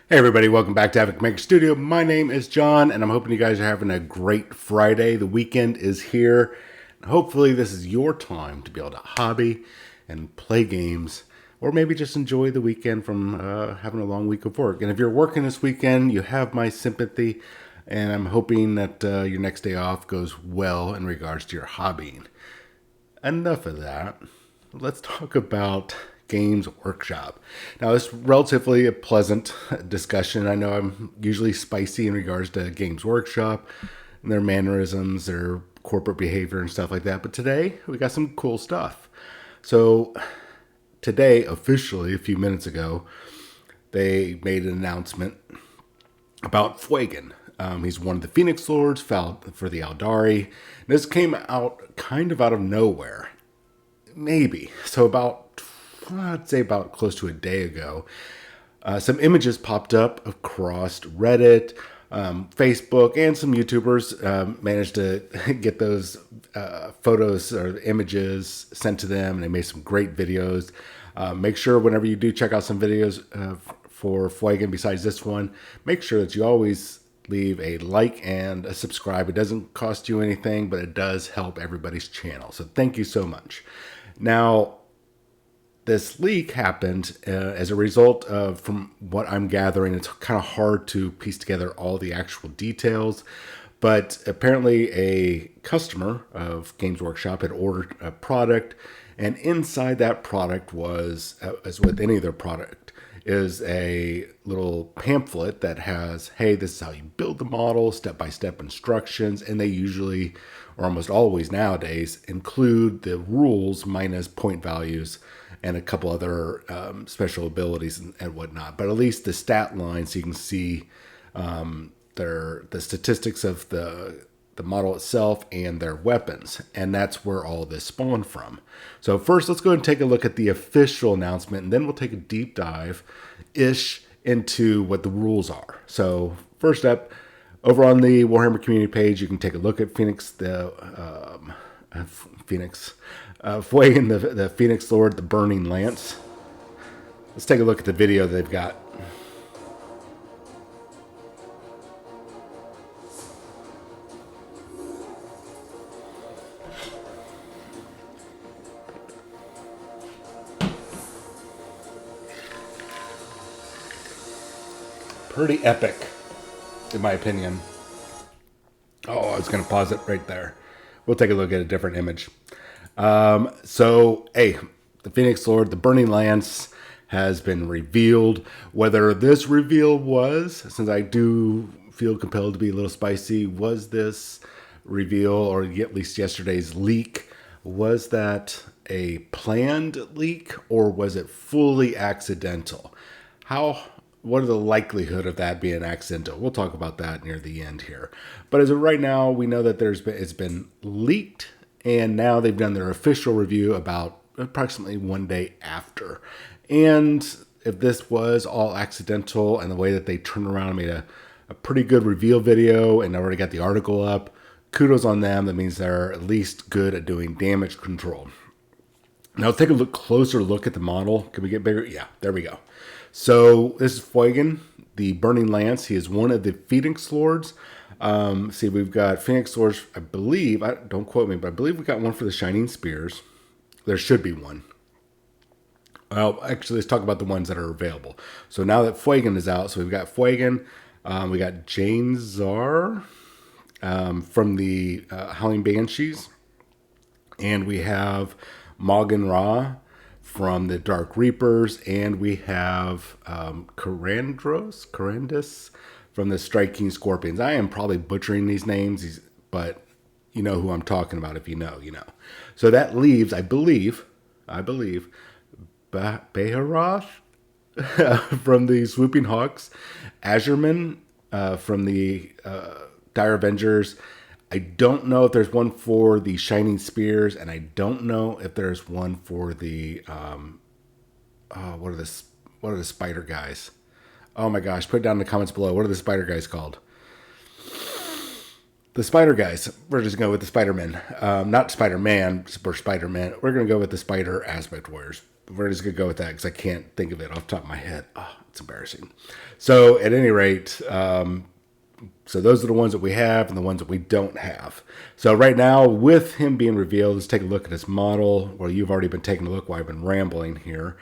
Hey everybody, welcome back to Havoc Maker Studio. My name is John, and I'm hoping you guys are having a great Friday. The weekend is here. Hopefully this is your time to be able to hobby and play games, or maybe just enjoy the weekend from having a long week of work. And if you're working this weekend, you have my sympathy, and I'm hoping that your next day off goes well in regards to your hobbying. Enough of that. Let's talk about Games Workshop. Now, this is relatively a pleasant discussion. I know I'm usually spicy in regards to Games Workshop and their mannerisms, their corporate behavior, and stuff like that. But today, we got some cool stuff. So, today, officially, a few minutes ago, they made an announcement about Fuegan. He's one of the Phoenix Lords for the Aldari. This came out kind of out of nowhere. Maybe. So I'd say about close to a day ago, some images popped up across Reddit, Facebook, and some YouTubers managed to get those photos or images sent to them, and they made some great videos. Make sure whenever you do check out some videos for Fuegan besides this one, make sure that you always leave a like and a subscribe. It doesn't cost you anything, but it does help everybody's channel. So thank you so much. Now, this leak happened as a result of, from what I'm gathering, it's kind of hard to piece together all the actual details, but apparently a customer of Games Workshop had ordered a product, and inside that product was, as with any of their product, is a little pamphlet that has, hey, this is how you build the model, step-by-step instructions, and they usually, or almost always nowadays, include the rules minus point values and a couple other special abilities and whatnot. But at least the stat line, so you can see the statistics of the model itself and their weapons. And that's where all this spawned from. So first, let's go ahead and take a look at the official announcement, and then we'll take a deep dive-ish into what the rules are. So first up, over on the Warhammer community page, you can take a look at Fuegan, the Phoenix Lord, the Burning Lance. Let's take a look at the video they've got. Pretty epic, in my opinion. Oh, I was going to pause it right there. We'll take a look at a different image. The Phoenix Lord, the Burning Lance, has been revealed. Whether this reveal was, since I do feel compelled to be a little spicy, was this reveal, or at least yesterday's leak, was that a planned leak, or was it fully accidental? What are the likelihood of that being accidental? We'll talk about that near the end here. But as of right now, we know that it's been leaked, and now they've done their official review about approximately one day after. And if this was all accidental, and the way that they turned around and made a pretty good reveal video and already got the article up, kudos on them. That means they're at least good at doing damage control. Now let's take a closer look at the model. Can we get bigger? Yeah, there we go. So this is Fuegan, the Burning Lance. He is one of the Phoenix Lords. See, we've got Phoenix Lords, I believe, don't quote me, but I believe we got one for the Shining Spears. There should be one. Well, actually, let's talk about the ones that are available. So now that Fuegan is out, so we've got Fuegan, we got Jane Czar from the Howling Banshees, and we have Morgan Ra from the Dark Reapers, and we have Corandus from the Striking Scorpions. I am probably butchering these names, but you know who I'm talking about. If you know, you know. So that leaves, I believe, Beharath from the Swooping Hawks, Azurman from the Dire Avengers. I don't know if there's one for the Shining Spears, and I don't know if there's one for the what are the spider guys? Oh my gosh, put it down in the comments below. What are the spider guys called? The spider guys. We're just going to go with the Spider-Man. Not Spider-Man, or Spider-Man. We're going to go with the Spider Aspect Warriors. We're just going to go with that because I can't think of it off the top of my head. Oh, It's embarrassing. So at any rate, so those are the ones that we have and the ones that we don't have. So right now, with him being revealed, let's take a look at his model. Well, you've already been taking a look while I've been rambling here.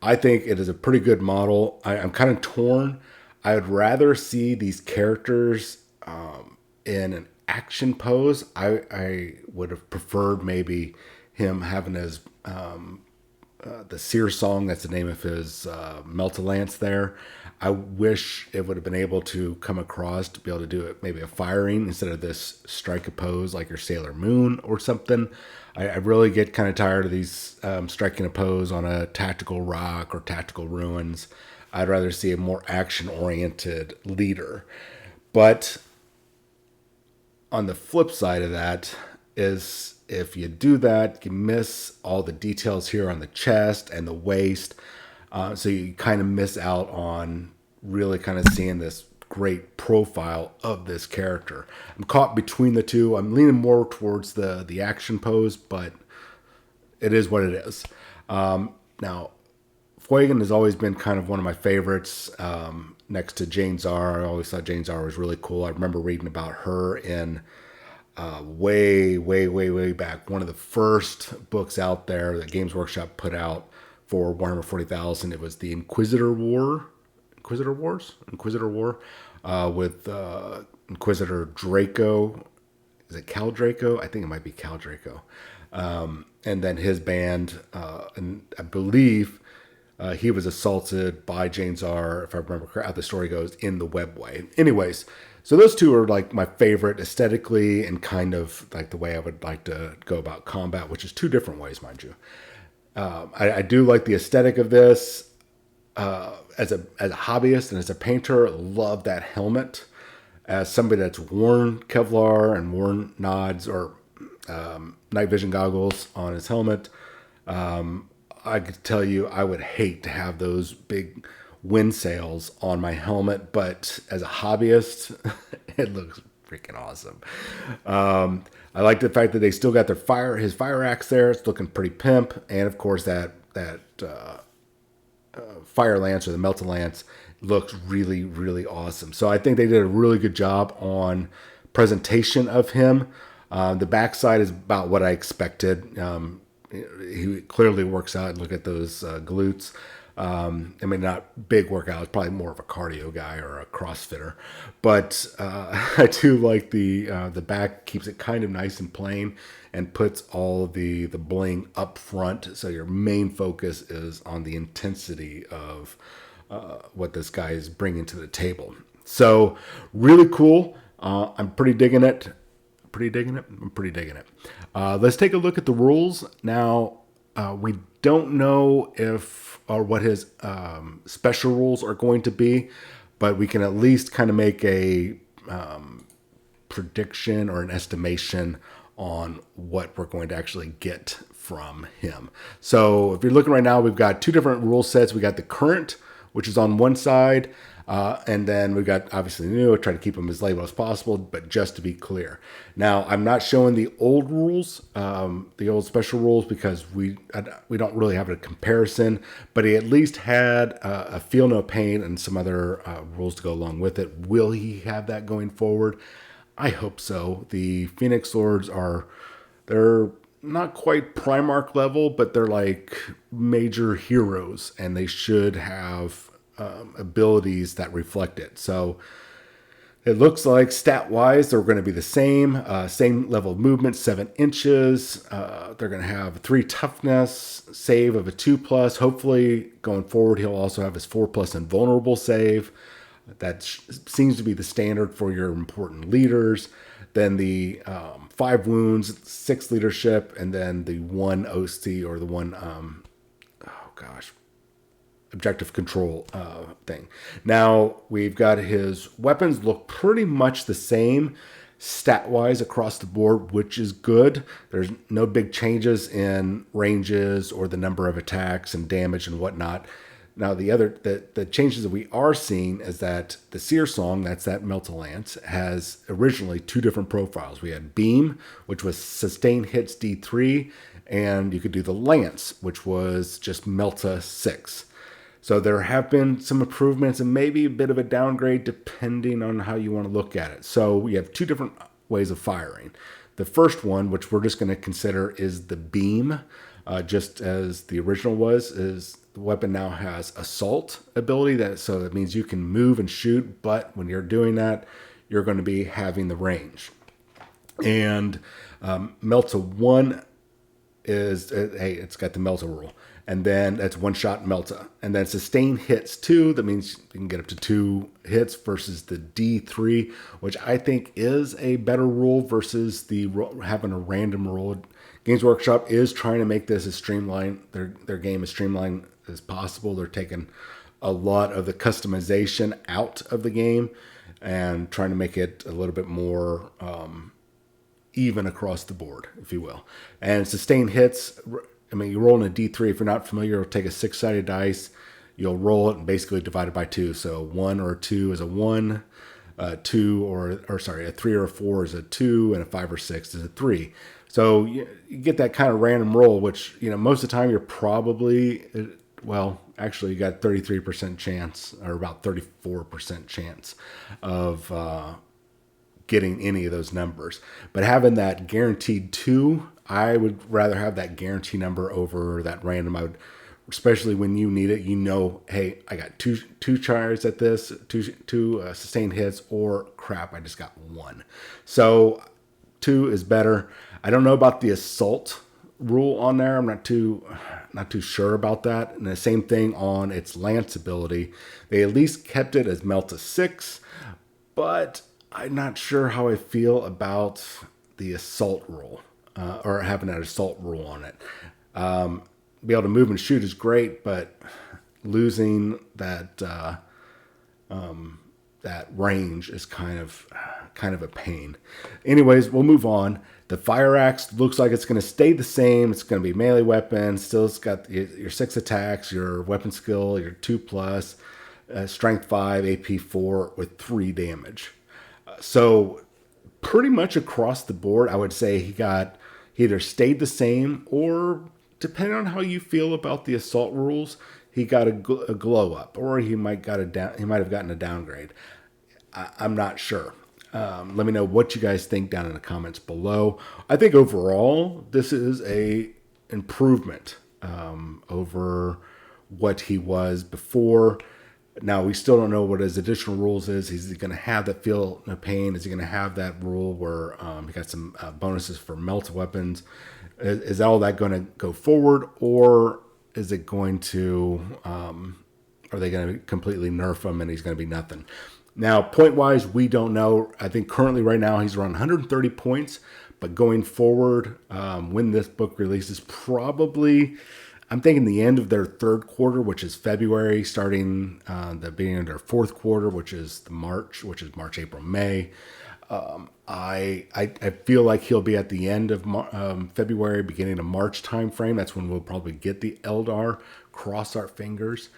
I think it is a pretty good model. I'm kind of torn. I would rather see these characters in an action pose. I would have preferred maybe him having his the Sear song. That's the name of his Melt-A-Lance there. I wish it would have been able to come across to be able to do it maybe a firing instead of this strike a pose like your Sailor Moon or something. I really get kind of tired of these striking a pose on a tactical rock or tactical ruins. I'd rather see a more action-oriented leader. But on the flip side of that is if you do that, you miss all the details here on the chest and the waist. So you kind of miss out on really kind of seeing this great profile of this character. I'm caught between the two. I'm leaning more towards the action pose, but it is what it is. Now, Fuegan has always been kind of one of my favorites next to Jane Zar. I always thought Jane Zar was really cool. I remember reading about her in way back. One of the first books out there that Games Workshop put out for Warhammer 40,000. It was the Inquisitor War with Inquisitor Draco. Is it Cal Draco? I think it might be Cal Draco. And then his band, and I believe he was assaulted by Jane Zar, if I remember correctly, how the story goes, in the webway. Anyways, so those two are like my favorite aesthetically and kind of like the way I would like to go about combat, which is two different ways, mind you. I do like the aesthetic of this. As a hobbyist and as a painter, love that helmet. As somebody that's worn Kevlar and worn nods or night vision goggles on his helmet, I could tell you I would hate to have those big wind sails on my helmet, but as a hobbyist, it looks freaking awesome. I like the fact that they still got his fire axe there. It's looking pretty pimp, and of course that fire lance or the Melt-A-Lance looks really awesome. So I think they did a really good job on presentation of him. The backside is about what I expected. He clearly works out. Look at those glutes. I mean, not big workout. It's probably more of a cardio guy or a CrossFitter. But I do like the back keeps it kind of nice and plain and puts all the bling up front. So your main focus is on the intensity of what this guy is bringing to the table. So really cool. I'm pretty digging it. I'm pretty digging it. Let's take a look at the rules. Now, we don't know if or what his special rules are going to be, but we can at least kind of make a prediction or an estimation on what we're going to actually get from him. So if you're looking right now, we've got two different rule sets. We got the current, which is on one side, and then we've got obviously the new. I try to keep them as labeled as possible, but just to be clear. Now, I'm not showing the old rules, the old special rules, because we don't really have a comparison, but he at least had a feel no pain and some other rules to go along with it. Will he have that going forward? I hope so. The Phoenix Lords they're not quite Primarch level, but they're like major heroes, and they should have abilities that reflect it. So it looks like stat-wise, they're going to be the same level of movement, 7 inches. They're going to have 3 toughness, save of a 2+. Hopefully, going forward, he'll also have his 4+ invulnerable save. That seems to be the standard for your important leaders. Then the 5 wounds, 6 leadership, and then the 1 OC or the 1, objective control thing. Now, we've got his weapons look pretty much the same stat-wise across the board, which is good. There's no big changes in ranges or the number of attacks and damage and whatnot. Now, the changes that we are seeing is that the Sear Song, that's that Melt-A-Lance, has originally 2 different profiles. We had Beam, which was sustained hits D3, and you could do the Lance, which was just Melta 6. So there have been some improvements and maybe a bit of a downgrade depending on how you want to look at it. So we have two different ways of firing. The first one, which we're just going to consider, is the beam. Just as the original was, is the weapon now has assault ability. So that means you can move and shoot, but when you're doing that, you're going to be having the range. And Melta 1 is, hey, it's got the Melta rule. And then that's one shot Melta. And then sustained hits 2. That means you can get up to 2 hits versus the D3, which I think is a better rule versus the having a random rule. Games Workshop is trying to make this as streamlined, their game as streamlined as possible. They're taking a lot of the customization out of the game and trying to make it a little bit more even across the board, if you will. And sustained hits, I mean, you roll in a D3. If you're not familiar, you'll take a 6-sided dice. You'll roll it and basically divide it by 2. So 1 or 2 is a 1, 2 or sorry, a 3 or a 4 is a 2, and a 5 or 6 is a 3. So you get that kind of random roll, which, most of the time you're probably, well, actually you got 33% chance, or about 34% chance of getting any of those numbers. But having that guaranteed 2, I would rather have that guarantee number over that random. I would, especially when you need it, hey, I got two tries at this, two sustained hits, or crap, I just got 1. So 2 is better. I don't know about the assault rule on there. I'm not too sure about that. And the same thing on its lance ability. They at least kept it as Melta 6, but I'm not sure how I feel about the assault rule, or having that assault rule on it. Be able to move and shoot is great, but losing that that range is kind of a pain. Anyways, we'll move on. The fire axe looks like it's going to stay the same. It's going to be melee weapon. Still, it's got your 6 attacks, your weapon skill, your 2+, strength 5, AP 4 with 3 damage. So pretty much across the board, I would say he either stayed the same, or depending on how you feel about the assault rules, he got a glow up, or he might have gotten a downgrade. I'm not sure. Let me know what you guys think down in the comments below. I think overall this is a improvement over what he was before. Now, we still don't know what his additional rules is. Is he going to have that feel no pain? Is he going to have that rule where he got some bonuses for melt weapons? Is all that going to go forward, or is it going to, are they going to completely nerf him and he's going to be nothing? Now, point-wise, we don't know. I think currently right now he's around 130 points, but going forward, when this book releases, probably, I'm thinking the end of their third quarter, which is February, starting the beginning of their fourth quarter, which is March, April, May. I feel like he'll be at the end of February, beginning of March timeframe. That's when we'll probably get the Eldar. Cross our fingers.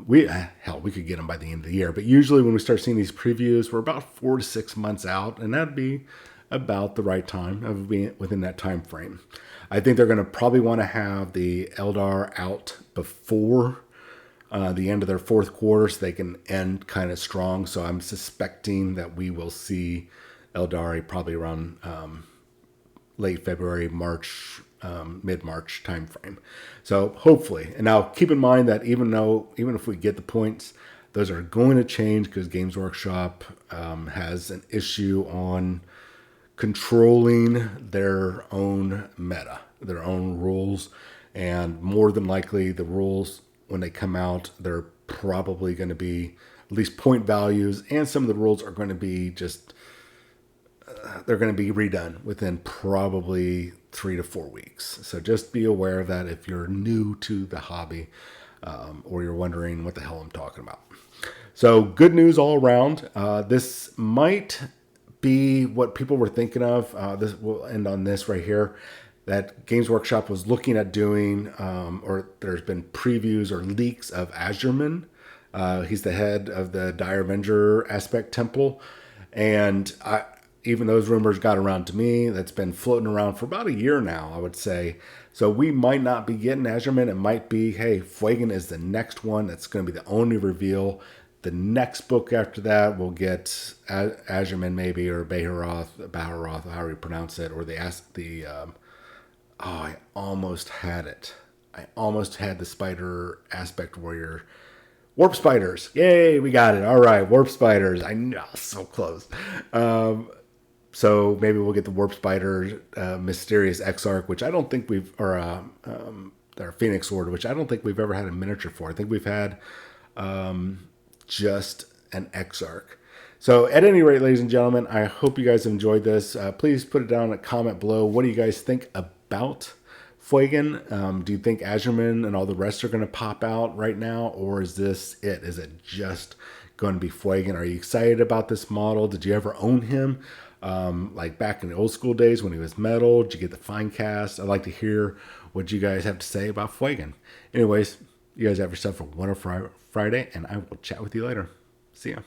We could get them by the end of the year, but usually when we start seeing these previews, we're about 4 to 6 months out, and that'd be about the right time of being within that time frame. I think they're going to probably want to have the Eldar out before the end of their fourth quarter, so they can end kind of strong. So I'm suspecting that we will see Eldari probably around late February, March, mid-March timeframe. So hopefully, and now keep in mind that even if we get the points, those are going to change because Games Workshop has an issue on controlling their own meta, their own rules, and more than likely the rules when they come out, they're probably going to be at least point values, and some of the rules are going to be just they're going to be redone within probably 3 to 4 weeks. So just be aware of that if you're new to the hobby, or you're wondering what the hell I'm talking about. So good news all around. This might be what people were thinking of. This will end on this right here, that Games Workshop was looking at doing, or there's been previews or leaks of Azurman. He's the head of the Dire Avenger Aspect Temple, and even those rumors got around to me. That's been floating around for about a year now, I would say, So we might not be getting Azurman. It might be, hey, Fuegan is the next one. That's going to be the only reveal. The next book after that, we'll get Azurman maybe, or Baharoth, however you pronounce it, or I almost had it. I almost had the spider aspect warrior. Warp spiders. Yay, we got it. All right, warp spiders. I know, so close. So maybe we'll get the warp spider mysterious Exarch, which I don't think or our Phoenix Sword, which I don't think we've ever had a miniature for. I think we've had just an Exarch. So at any rate, ladies and gentlemen, I hope you guys have enjoyed this. Please put it down in a comment below. What do you guys think about Fuegan? Do you think Azurman and all the rest are going to pop out right now? Or is this it? Is it just going to be Fuegan? Are you excited about this model? Did you ever own him? Like back in the old school days when he was metal? Did you get the fine cast? I'd like to hear what you guys have to say about Fuegan. Anyways, you guys have yourself a wonderful Friday, and I will chat with you later. See ya.